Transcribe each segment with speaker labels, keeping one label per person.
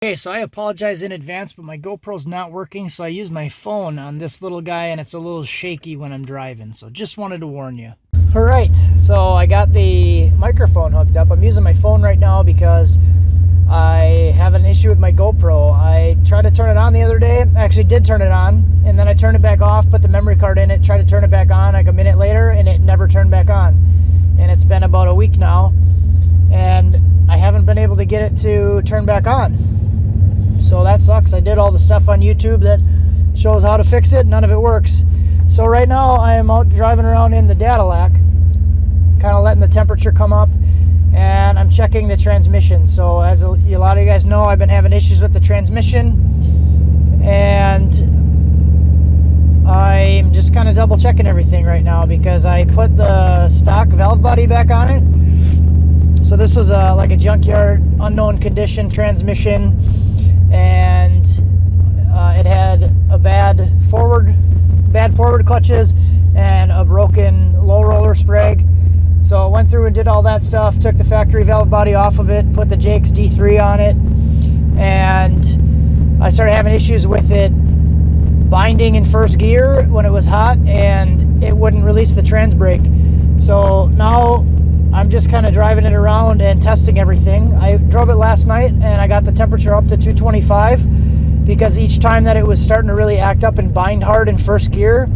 Speaker 1: Okay, so I apologize in advance, but my GoPro's not working, so I use my phone on this little guy, and it's a little shaky when I'm driving, so just wanted to warn you. All right, so I got the microphone hooked up. I'm using my phone right now because I have an issue with my GoPro. I tried to turn it on the other day. I actually did turn it on, and then I turned it back off, put the memory card in it, tried to turn it back on like a minute later, and it never turned back on. And it's been about a week now, and I haven't been able to get it to turn back on. So that sucks. I did all the stuff on YouTube that shows how to fix it. None of it works. So right now I am out driving around in the data lac, kind of letting the temperature come up, and I'm checking the transmission. So as a lot of you guys know, I've been having issues with the transmission, and I'm just kind of double checking everything right now because I put the stock valve body back on it. So this was like a junkyard, unknown condition transmission, and it had a bad forward clutches and a broken low roller sprag. So I went through and did all that stuff, took the factory valve body off of it, put the Jake's D3 on it, and I started having issues with it binding in first gear when it was hot, and it wouldn't release the trans brake. So now I'm just kind of driving it around and testing everything. I drove it last night and I got the temperature up to 225 because each time that it was starting to really act up and bind hard in first gear,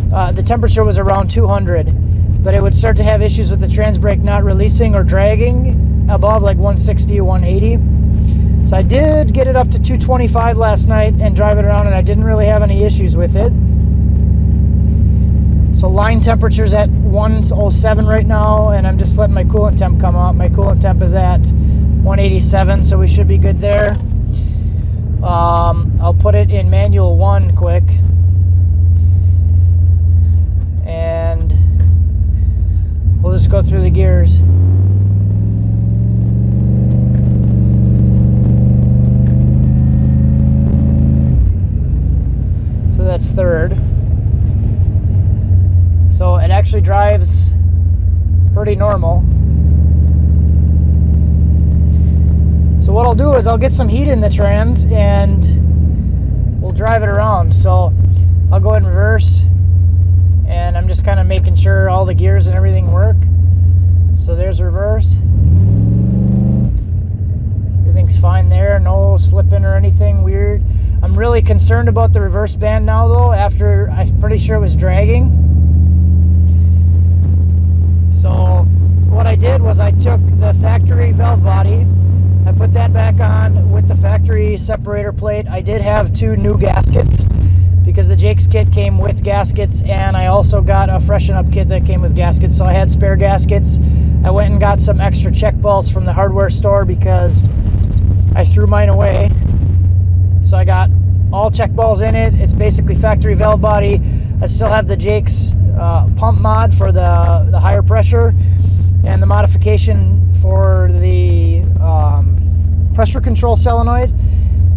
Speaker 1: the temperature was around 200, but it would start to have issues with the trans brake not releasing or dragging above like 160 or 180. So I did get it up to 225 last night and drive it around, and I didn't really have any issues with it. So line temperature's at 107 right now, and I'm just letting my coolant temp come up. My coolant temp is at 187, so we should be good there. I'll put it in manual 1 quick, and we'll just go through the gears. So that's third. So it actually drives pretty normal. So what I'll do is I'll get some heat in the trans and we'll drive it around. So I'll go in reverse, and I'm just kind of making sure all the gears and everything work. So there's reverse. Everything's fine there, no slipping or anything weird. I'm really concerned about the reverse band now though, after I'm pretty sure it was dragging. So what I did was I took the factory valve body, I put that back on with the factory separator plate. I did have 2 new gaskets because the Jake's kit came with gaskets, and I also got a freshen up kit that came with gaskets, so I had spare gaskets. I went and got some extra check balls from the hardware store because I threw mine away. So I got all check balls in it. It's basically factory valve body. I still have the Jake's pump mod for the higher pressure, and the modification for the pressure control solenoid.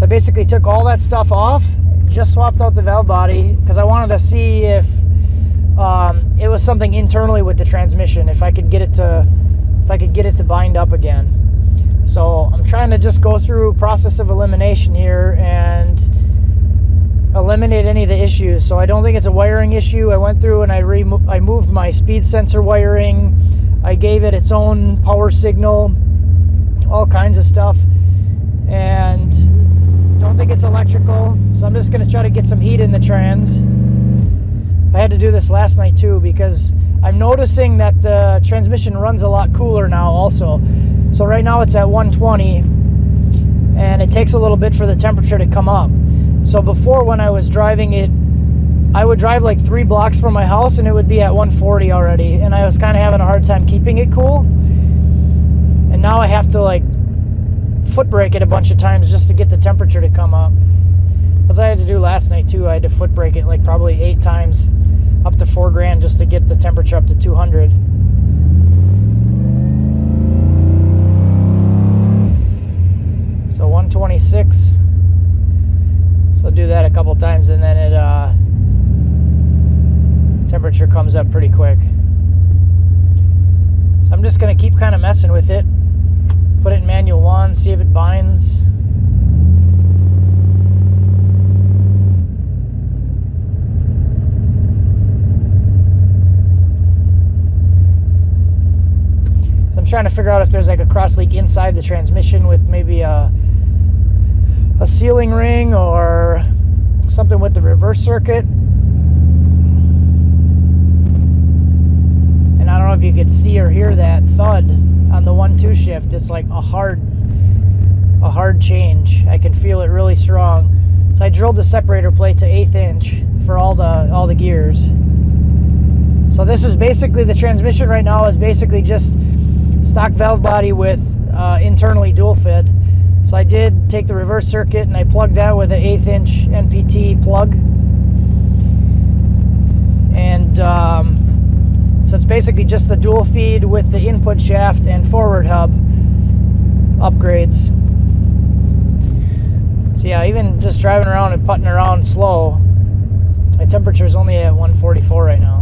Speaker 1: I basically took all that stuff off, just swapped out the valve body because I wanted to see if it was something internally with the transmission, if I could get it to bind up again. So I'm trying to just go through process of elimination here and eliminate any of the issues. So I don't think it's a wiring issue. I went through and I moved my speed sensor wiring. I gave it its own power signal, all kinds of stuff, and don't think it's electrical. So I'm just going to try to get some heat in the trans. I had to do this last night too because I'm noticing that the transmission runs a lot cooler now also. So right now it's at 120, and it takes a little bit for the temperature to come up. So before, when I was driving it, I would drive like 3 blocks from my house and it would be at 140 already, and I was kind of having a hard time keeping it cool. And now I have to like foot brake it a bunch of times just to get the temperature to come up. As I had to do last night too. I had to foot brake it like probably 8 times, up to $4,000 just to get the temperature up to 200. So 126. So I'll do that a couple times, and then it temperature comes up pretty quick. So I'm just going to keep kind of messing with it. Put it in manual 1, see if it binds. trying to figure out if there's like a cross leak inside the transmission with maybe a sealing ring or something with the reverse circuit. And I don't know if you could see or hear that thud on the 1-2 shift. It's like a hard change. I can feel it really strong. So I drilled the separator plate to 1/8 inch for all the gears. So this is basically, the transmission right now is basically just stock valve body with internally dual fed. So I did take the reverse circuit and I plugged that with an 1/8 inch NPT plug. And so it's basically just the dual feed with the input shaft and forward hub upgrades. So yeah, even just driving around and putting around slow, my temperature is only at 144 right now.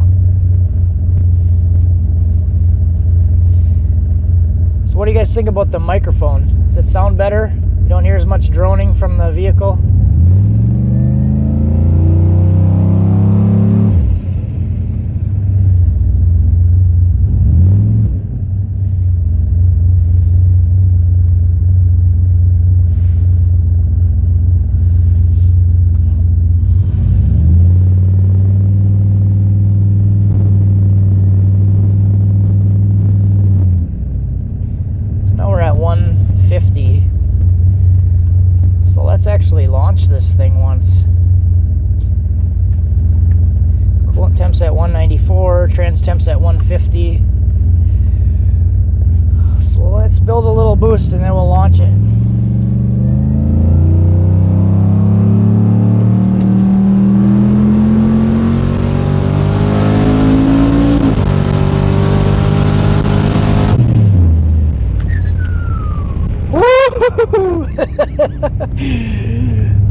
Speaker 1: So what do you guys think about the microphone? Does it sound better? You don't hear as much droning from the vehicle? So let's actually launch this thing once. Coolant temps at 194, trans temps at 150. So let's build a little boost and then we'll launch it.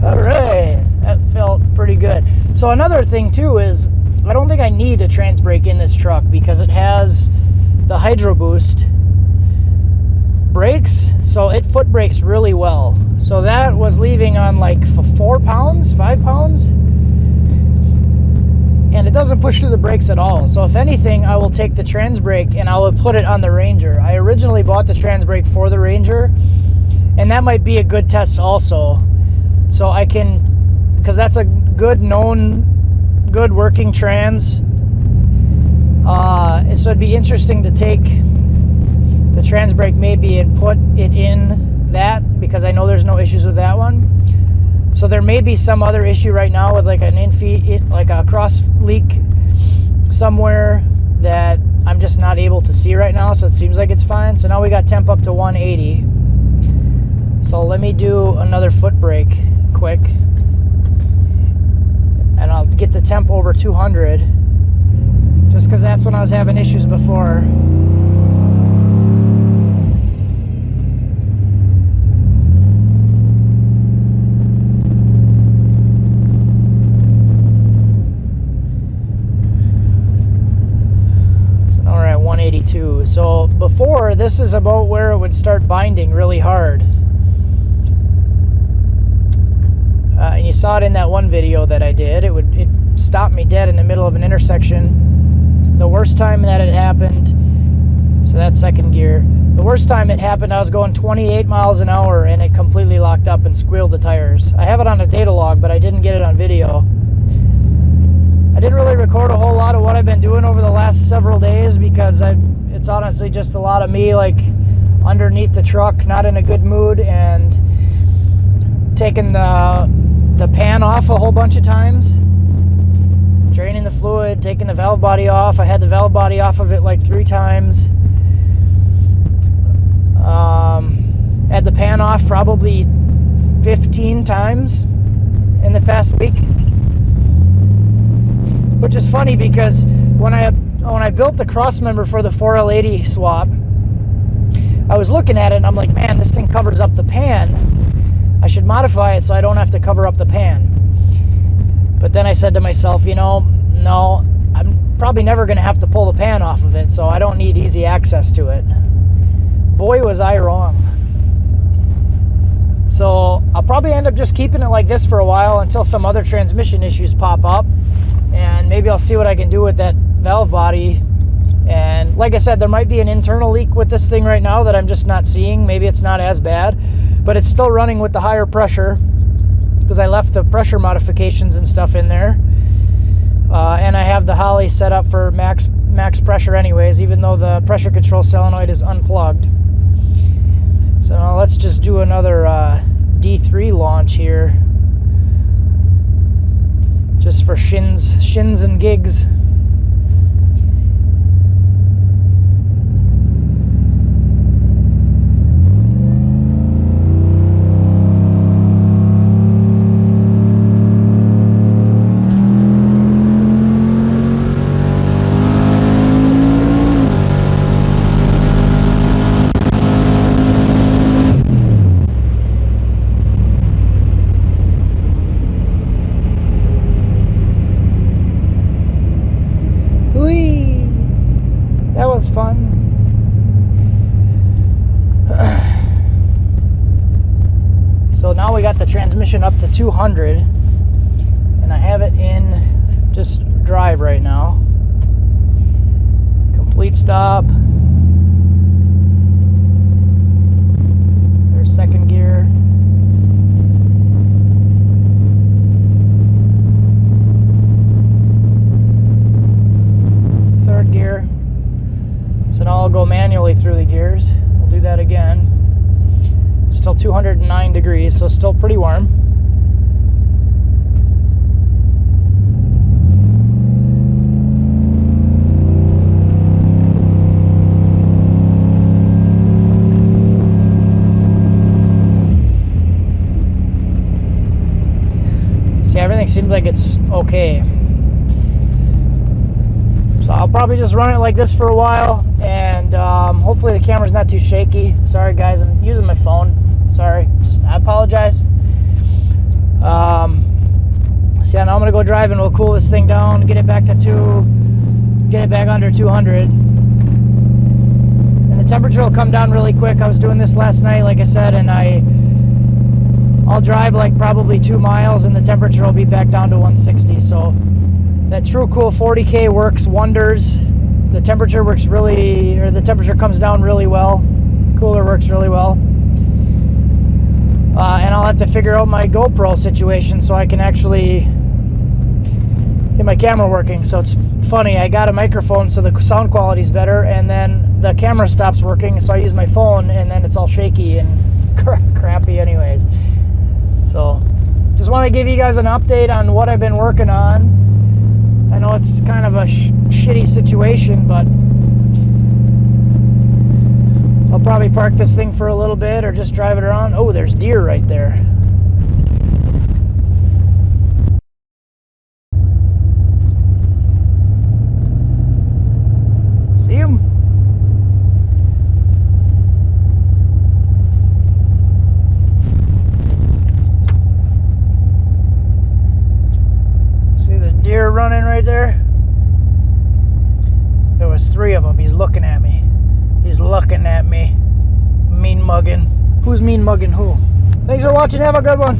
Speaker 1: All right, that felt pretty good. So another thing too is I don't think I need a trans brake in this truck because it has the Hydro Boost brakes, so it foot brakes really well. So that was leaving on like 4 pounds, 5 pounds, and it doesn't push through the brakes at all. So if anything, I will take the trans brake and I will put it on the Ranger. I originally bought the trans brake for the Ranger, and that might be a good test also. So I can, because that's a good known, good working trans. So it'd be interesting to take the trans brake maybe and put it in that, because I know there's no issues with that one. So there may be some other issue right now with like an like a cross leak somewhere that I'm just not able to see right now. So it seems like it's fine. So now we got temp up to 180. So let me do another foot brake quick, and I'll get the temp over 200, just because that's when I was having issues before. So now we're at 182. So before, this is about where it would start binding really hard. And you saw it in that one video that I did. It stopped me dead in the middle of an intersection. The worst time that it happened, so that's second gear. The worst time it happened, I was going 28 miles an hour and it completely locked up and squealed the tires. I have it on a data log, but I didn't get it on video. I didn't really record a whole lot of what I've been doing over the last several days because it's honestly just a lot of me like underneath the truck, not in a good mood, and taking the pan off a whole bunch of times, draining the fluid, taking the valve body off. I had the valve body off of it like 3 times. Had the pan off probably 15 times in the past week, which is funny because when I built the cross member for the 4L80 swap, I was looking at it and I'm like, man, this thing covers up the pan. I should modify it so I don't have to cover up the pan. But then I said to myself, you know, no, I'm probably never going to have to pull the pan off of it, so I don't need easy access to it. Boy, was I wrong. So I'll probably end up just keeping it like this for a while until some other transmission issues pop up, and maybe I'll see what I can do with that valve body And like I said, there might be an internal leak with this thing right now that I'm just not seeing. Maybe it's not as bad, but it's still running with the higher pressure because I left the pressure modifications and stuff in there. And I have the Holly set up for max pressure anyways, even though the pressure control solenoid is unplugged. So now let's just do another D3 launch here, just for shins and gigs. That was fun. So now we got the transmission up to 200, and I have it in just drive right now. Complete stop. There's second gear. Third gear. So now I'll go manually through the gears. We'll do that again. It's still 209 degrees, so still pretty warm. See, everything seems like it's okay. So I'll probably just run it like this for a while, and hopefully the camera's not too shaky. Sorry guys, I'm using my phone. Sorry, I apologize. So yeah, now I'm gonna go drive and we'll cool this thing down, get it back to get it back under 200. And the temperature will come down really quick. I was doing this last night, like I said, and I'll drive like probably 2 miles and the temperature will be back down to 160. So that TrueCool 40K works wonders. The temperature the temperature comes down really well. Cooler works really well. And I'll have to figure out my GoPro situation so I can actually get my camera working. So it's funny, I got a microphone so the sound quality is better, and then the camera stops working, so I use my phone, and then it's all shaky and crappy anyways. So just want to give you guys an update on what I've been working on. I know it's kind of a shitty situation, but I'll probably park this thing for a little bit or just drive it around. Oh, there's deer right there. See him? See the deer running right there? There was 3 of them. He's looking at me. He's looking at me. Mean mugging. Who's mean mugging who? Thanks for watching. Have a good one.